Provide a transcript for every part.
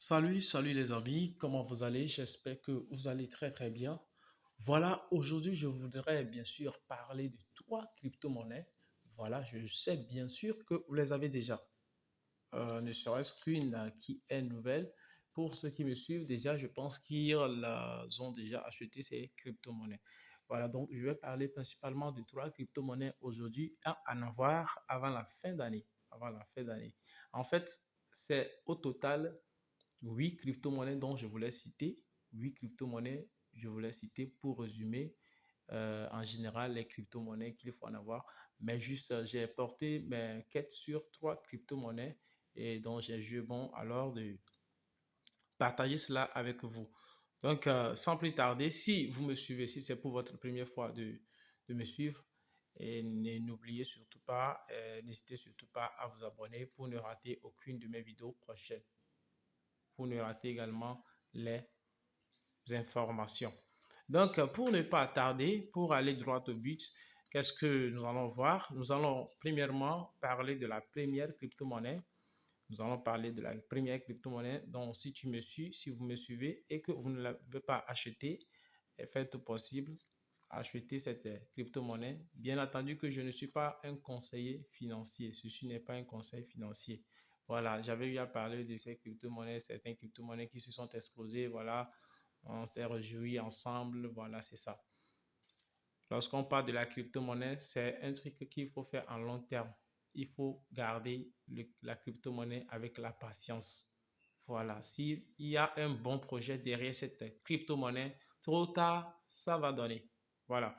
Salut les amis, comment vous allez? J'espère que vous allez très bien. Voilà, aujourd'hui je voudrais bien sûr parler de trois crypto-monnaies. Voilà, je sais bien sûr que vous les avez déjà. Ne serait-ce qu'une qui est nouvelle. Pour ceux qui me suivent déjà, je pense qu'ils ont déjà acheté ces crypto-monnaies. Voilà, donc je vais parler principalement de trois crypto-monnaies aujourd'hui à en avoir avant la fin d'année. Avant la fin d'année. En fait, c'est au total 8 crypto-monnaies dont je voulais citer. 8 crypto-monnaies, je voulais citer pour résumer en général les crypto-monnaies qu'il faut en avoir. Mais juste, j'ai porté mes quêtes sur trois crypto-monnaies et dont j'ai jugé bon alors de partager cela avec vous. Donc, sans plus tarder, si vous me suivez, si c'est pour votre première fois de me suivre, et n'oubliez surtout pas, n'hésitez surtout pas à vous abonner pour ne rater aucune de mes vidéos prochaines, pour ne rater également les informations. Donc, pour ne pas tarder, pour aller droit au but, qu'est-ce que nous allons voir? Nous allons premièrement parler de la première crypto-monnaie. Nous allons parler de la première crypto-monnaie. Donc, si tu me suis, si vous me suivez et que vous ne l'avez pas acheté, faites tout possible, acheter cette crypto-monnaie. Bien entendu que je ne suis pas un conseiller financier. Ceci n'est pas un conseil financier. Voilà, j'avais eu à parler de ces crypto-monnaies, certaines crypto-monnaies qui se sont explosées. Voilà, on s'est réjouis ensemble. Voilà, c'est ça. Lorsqu'on parle de la crypto-monnaie, c'est un truc qu'il faut faire en long terme. Il faut garder la crypto-monnaie avec la patience. Voilà, s'il y a un bon projet derrière cette crypto-monnaie, tôt ou tard, ça va donner. Voilà.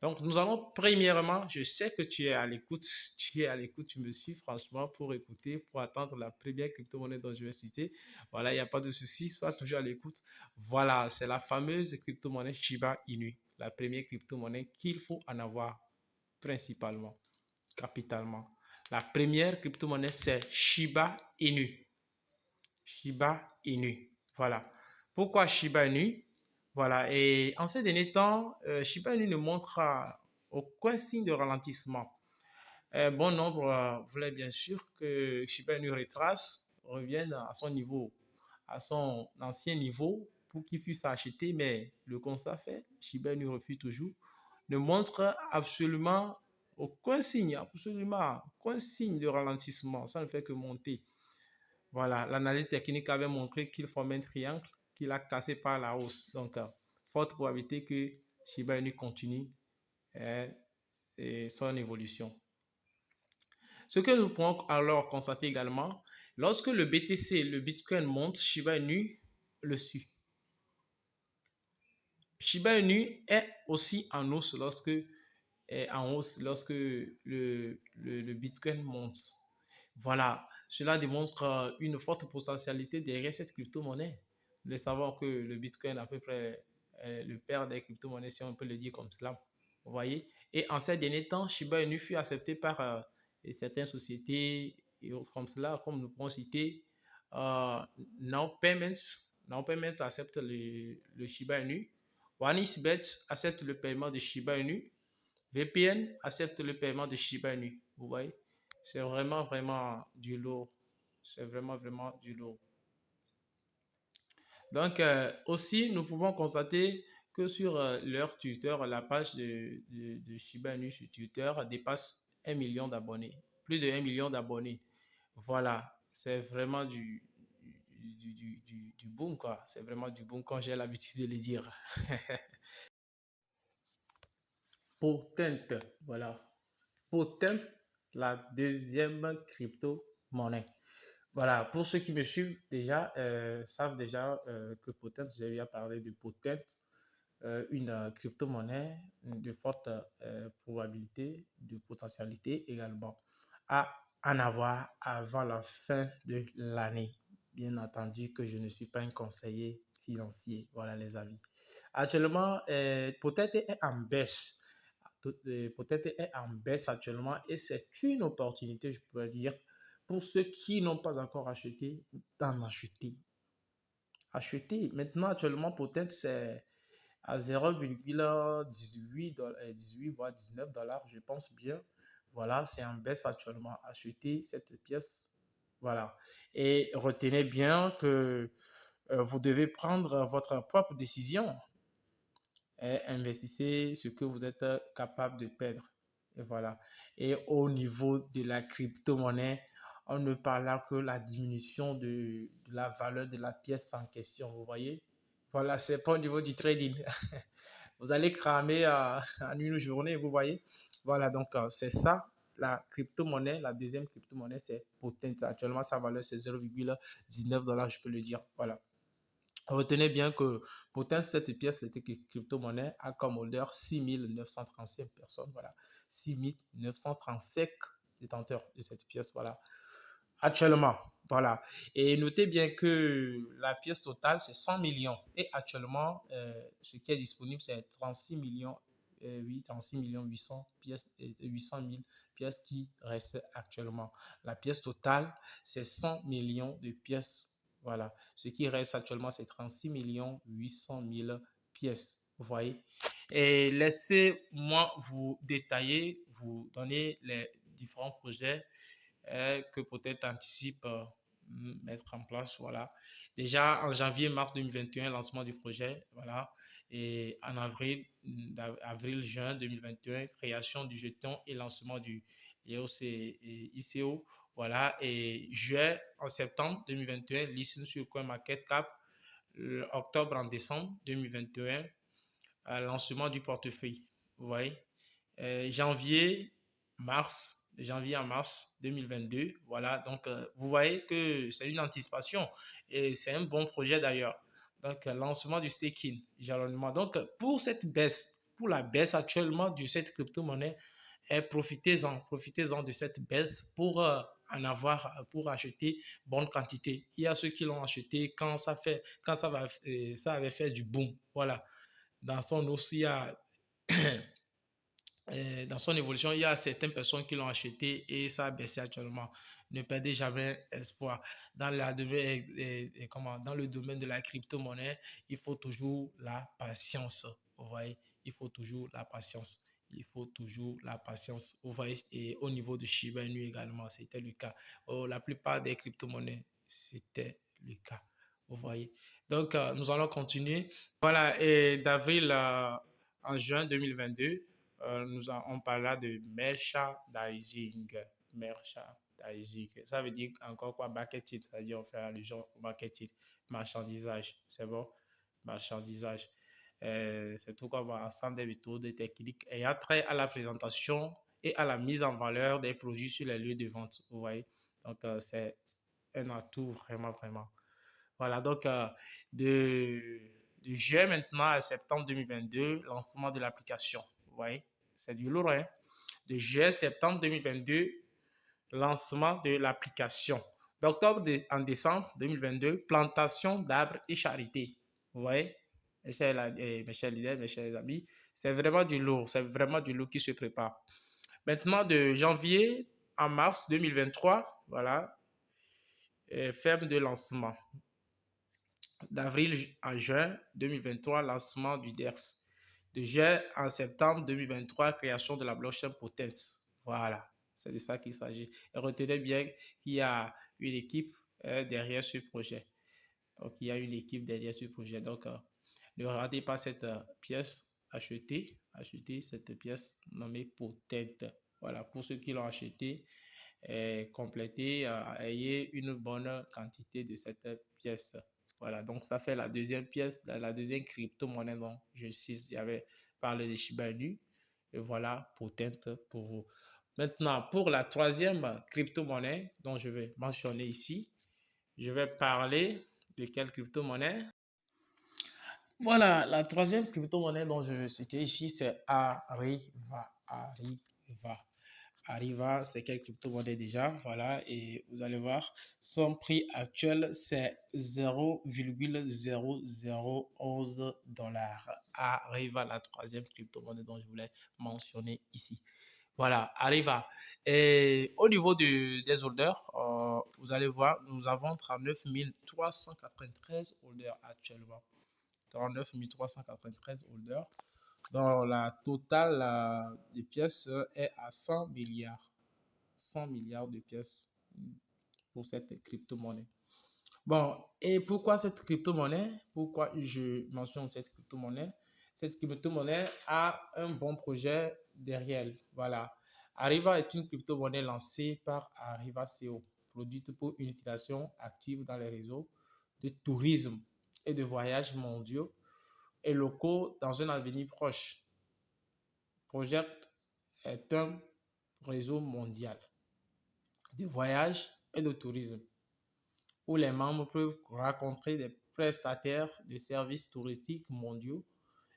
Donc, nous allons premièrement, je sais que tu es à l'écoute, tu es à l'écoute, tu me suis franchement pour écouter, pour attendre la première crypto-monnaie dont je vais citer. Voilà, il n'y a pas de souci, sois toujours à l'écoute. Voilà, c'est la fameuse crypto-monnaie Shiba Inu, la première crypto-monnaie qu'il faut en avoir principalement, capitalement. La première crypto-monnaie, c'est Shiba Inu. Shiba Inu. Voilà. Pourquoi Shiba Inu? Voilà. Et en ces derniers temps, Shiba Inu ne montre aucun signe de ralentissement. Bon nombre voulait bien sûr que Shiba Inu retrace, revienne à son niveau, à son ancien niveau pour qu'il puisse acheter, mais le constat fait, Shiba Inu refuse toujours, ne montre absolument aucun signe de ralentissement, ça ne fait que monter. Voilà, l'analyse technique avait montré qu'il formait un triangle qu'il a cassé par la hausse. Donc, forte probabilité que Shiba Inu continue euh, son évolution. Ce que nous pouvons alors constater également, lorsque le BTC, le Bitcoin monte, Shiba Inu le suit. Shiba Inu est aussi en hausse lorsque le Bitcoin monte. Voilà, cela démontre une forte potentialité derrière cette crypto-monnaie. Nous savons que le Bitcoin est à peu près le père des crypto-monnaies, si on peut le dire comme cela. Vous voyez? Et en ces derniers temps, Shiba Inu fut accepté par certaines sociétés et autres comme cela, comme nous pouvons citer Now Payments. Now Payments accepte le Shiba Inu. OneXBet accepte le paiement de Shiba Inu. VPN accepte le paiement de Shiba Inu. Vous voyez? C'est vraiment du lourd. C'est vraiment du lourd. Donc, aussi, nous pouvons constater que sur leur Twitter, la page de Shiba Inu sur Twitter dépasse 1 million d'abonnés. Plus de 1 million d'abonnés. Voilà, c'est vraiment du boom, quoi. C'est vraiment du boom, quand j'ai l'habitude de le dire. Potent, voilà. Potent, la deuxième crypto-monnaie. Voilà, pour ceux qui me suivent déjà, savent déjà que Potent, j'ai déjà parlé de Potent, une crypto-monnaie de forte probabilité, de potentialité également à en avoir avant la fin de l'année. Bien entendu que je ne suis pas un conseiller financier, voilà les avis. Actuellement, Potent est en baisse. Potent est en baisse actuellement et c'est une opportunité, je pourrais dire, pour ceux qui n'ont pas encore acheté, d'en acheter. Acheter. Maintenant, actuellement, Potent, c'est à 0,18 18 voire 19 dollars, je pense bien. Voilà, c'est en baisse actuellement. Acheter cette pièce Voilà. Et retenez bien que vous devez prendre votre propre décision et investissez ce que vous êtes capable de perdre. Et voilà. Et au niveau de la crypto-monnaie, on ne parle là que la diminution de la valeur de la pièce en question. Vous voyez? Voilà, c'est pas au niveau du trading. Vous allez cramer en une journée, vous voyez? Voilà, donc c'est ça. La crypto-monnaie, la deuxième crypto-monnaie, c'est Potent. Actuellement, sa valeur, c'est 0,19 $, je peux le dire. Voilà. Retenez bien que pourtant cette pièce, cette crypto-monnaie, a comme holder 6 935 personnes. Voilà. 6 935 détenteurs de cette pièce. Voilà. Actuellement. Voilà. Et notez bien que la pièce totale, c'est 100 millions. Et actuellement, ce qui est disponible, c'est 36 millions. Oui, 36 millions 800 pièces, 800 000 pièces qui restent actuellement. La pièce totale, c'est 100 millions de pièces. Voilà. Ce qui reste actuellement, c'est 36 millions 800 000 pièces. Vous voyez? Et laissez-moi vous détailler, vous donner les différents projets que peut-être anticipe mettre en place. Voilà. Déjà en janvier-mars 2021, lancement du projet. Voilà. Et en avril-juin 2021, création du jeton et lancement du EOS et ICO. Voilà. Et juillet en septembre 2021, listen sur CoinMarketCap. Octobre en décembre 2021, lancement du portefeuille. Vous voyez? Janvier à mars 2022. Voilà, donc vous voyez que c'est une anticipation et c'est un bon projet d'ailleurs. Donc, lancement du staking, jalonnement. Donc, pour cette baisse, pour la baisse actuellement de cette crypto-monnaie, profitez-en de cette baisse pour pour acheter bonne quantité. Il y a ceux qui l'ont acheté ça avait fait du boom. Voilà. Dans son aussi, il y a dans son évolution, il y a certaines personnes qui l'ont acheté et ça a baissé actuellement. Ne perdez jamais espoir. Dans le domaine de la crypto-monnaie, il faut toujours la patience. Vous voyez, il faut toujours la patience. Il faut toujours la patience. Vous voyez, et au niveau de Shiba Inu également, c'était le cas. La plupart des crypto-monnaies, c'était le cas. Vous voyez. Donc, nous allons continuer. Voilà, et d'avril en juin 2022, on parlera de merchandising. Merchandising. Ça veut dire encore quoi? Marketing. C'est-à-dire on fait allusion au marketing. Marchandisage. C'est bon? Marchandisage. C'est tout comme ensemble des méthodes et techniques ayant trait à la présentation et à la mise en valeur des produits sur les lieux de vente. Vous voyez? Donc, c'est un atout vraiment, vraiment. Voilà, donc de, de juillet maintenant à septembre 2022, lancement de l'application. Vous voyez, c'est du lourd, hein? De juillet septembre 2022, lancement de l'application. D'octobre en décembre 2022, plantation d'arbres et charité. Vous voyez, mes chers leaders, mes chers amis, c'est vraiment du lourd, c'est vraiment du lourd qui se prépare. Maintenant, de janvier à mars 2023, voilà, ferme de lancement. D'avril à juin 2023, lancement du DERS. De juin en septembre 2023, création de la blockchain Potent. Voilà, c'est de ça qu'il s'agit. Et retenez bien qu'il y a une équipe derrière ce projet. Donc, il y a une équipe derrière ce projet. Donc, ne ratez pas cette pièce. Achetez cette pièce nommée Potent. Voilà, pour ceux qui l'ont acheté, complétez, ayez une bonne quantité de cette pièce. Voilà, donc ça fait la deuxième pièce, la deuxième crypto-monnaie dont j'avais parlé de Shiba Inu. Et voilà, Potent pour vous. Maintenant, pour la troisième crypto-monnaie dont je vais mentionner ici, je vais parler de quelle crypto-monnaie? Voilà, la troisième crypto-monnaie dont je vais citer ici, c'est Ariva. Ariva. Arriva, c'est quelle crypto-monnaie déjà, voilà, et vous allez voir, son prix actuel, c'est 0,0011 $. Arriva, la troisième crypto-monnaie dont je voulais mentionner ici. Voilà, Arriva. Et au niveau des holders, vous allez voir, nous avons 39 393 holders actuellement. 39 393 holders dont la totale des pièces est à 100 milliards. 100 milliards de pièces pour cette crypto-monnaie. Bon, et pourquoi cette crypto-monnaie? Pourquoi je mentionne cette crypto-monnaie? Cette crypto-monnaie a un bon projet derrière. Voilà. Arriva est une crypto-monnaie lancée par Arriva CO, produite pour une utilisation active dans les réseaux de tourisme et de voyages mondiaux et locaux dans un avenir proche. Project est un réseau mondial de voyages et de tourisme où les membres peuvent rencontrer des prestataires de services touristiques mondiaux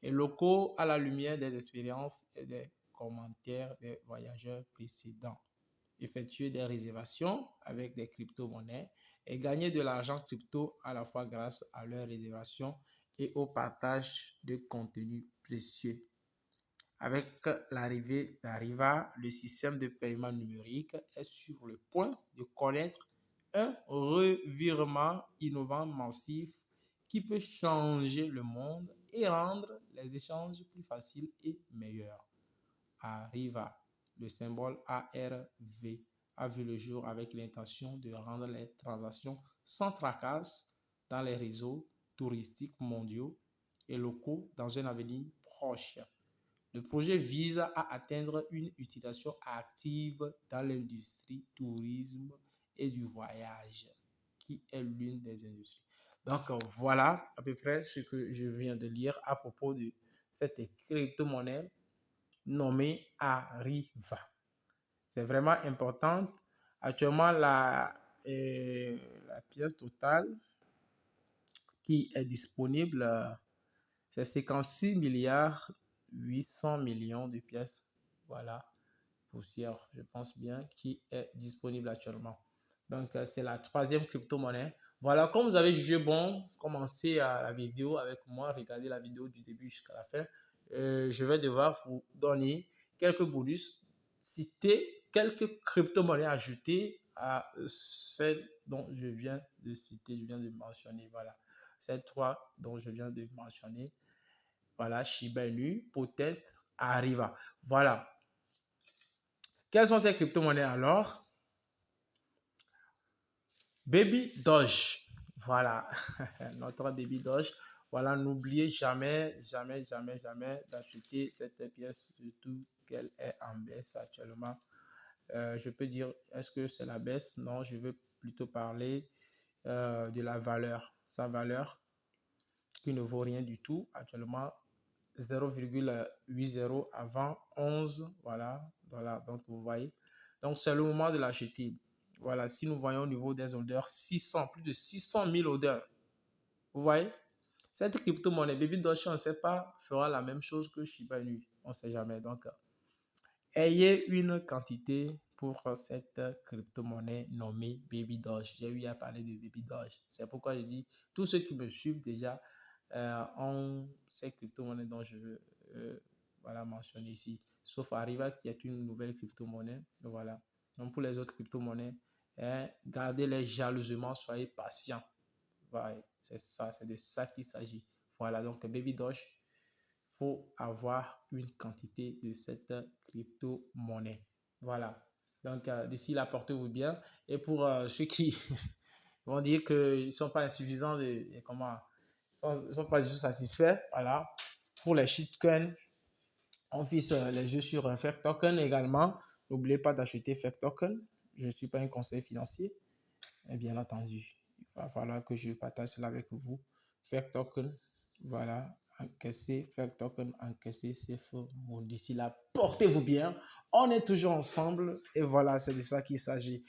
et locaux à la lumière des expériences et des commentaires des voyageurs précédents, effectuer des réservations avec des crypto-monnaies et gagner de l'argent crypto à la fois grâce à leurs réservations et au partage de contenus précieux. Avec l'arrivée d'Arriva, le système de paiement numérique est sur le point de connaître un revirement innovant massif qui peut changer le monde et rendre les échanges plus faciles et meilleurs. Arriva, le symbole ARV, a vu le jour avec l'intention de rendre les transactions sans tracas dans les réseaux touristiques mondiaux et locaux dans un avenir proche. Le projet vise à atteindre une utilisation active dans l'industrie tourisme et du voyage, qui est l'une des industries. Donc voilà à peu près ce que je viens de lire à propos de cette crypto-monnaie nommée Arriva. C'est vraiment important. Actuellement, la pièce totale qui est disponible, c'est 56 milliards 800 millions de pièces. Voilà, poussière, je pense bien, qui est disponible actuellement. Donc, c'est la troisième crypto-monnaie. Voilà, comme vous avez jugé bon, commencez la vidéo avec moi, regardez la vidéo du début jusqu'à la fin. Je vais devoir vous donner quelques bonus, citer quelques crypto-monnaies ajoutées à celles dont je viens de citer, je viens de mentionner. Voilà, ces trois dont je viens de mentionner. Voilà, Shiba Inu, peut-être Arriva. Voilà. Quelles sont ces crypto-monnaies alors? Baby Doge. Voilà, notre Baby Doge. Voilà, n'oubliez jamais, jamais, jamais, jamais d'acheter cette pièce, surtout qu'elle est en baisse actuellement. Je peux dire, est-ce que c'est la baisse? Non, je veux plutôt parler de la valeur. Sa valeur qui ne vaut rien du tout actuellement. 0,80 avant 11. Voilà, voilà, donc vous voyez. Donc c'est le moment de l'acheter. Voilà, si nous voyons au niveau des odeurs, 600, plus de 600 000 odeurs. Vous voyez, cette crypto-monnaie, Baby Doge, on ne sait pas, fera la même chose que Shiba Inu. On ne sait jamais. Donc, ayez une quantité pour cette crypto-monnaie nommée Baby Doge. J'ai eu à parler de Baby Doge. C'est pourquoi je dis, tous ceux qui me suivent déjà ont ces crypto-monnaies dont je veux voilà, mentionner ici. Sauf Arriva qui est une nouvelle crypto-monnaie. Voilà. Donc pour les autres crypto-monnaies, gardez-les jalousement, soyez patients. Voilà, c'est ça, c'est de ça qu'il s'agit. Voilà, donc Baby Doge, il faut avoir une quantité de cette crypto-monnaie. Voilà. Donc d'ici là, portez-vous bien. Et pour ceux qui vont dire qu'ils ne sont pas insuffisants, comment, sont pas du tout satisfaits, voilà. Pour les shitcoins, on fixe les jeux sur un Fake Token également. N'oubliez pas d'acheter Fake Token. Je ne suis pas un conseiller financier. Et bien entendu, il va falloir que je partage cela avec vous. Fake Token, voilà, encaisser, Fake Token, encaisser, c'est faux. Bon, d'ici là, portez-vous bien. On est toujours ensemble et voilà, c'est de ça qu'il s'agit.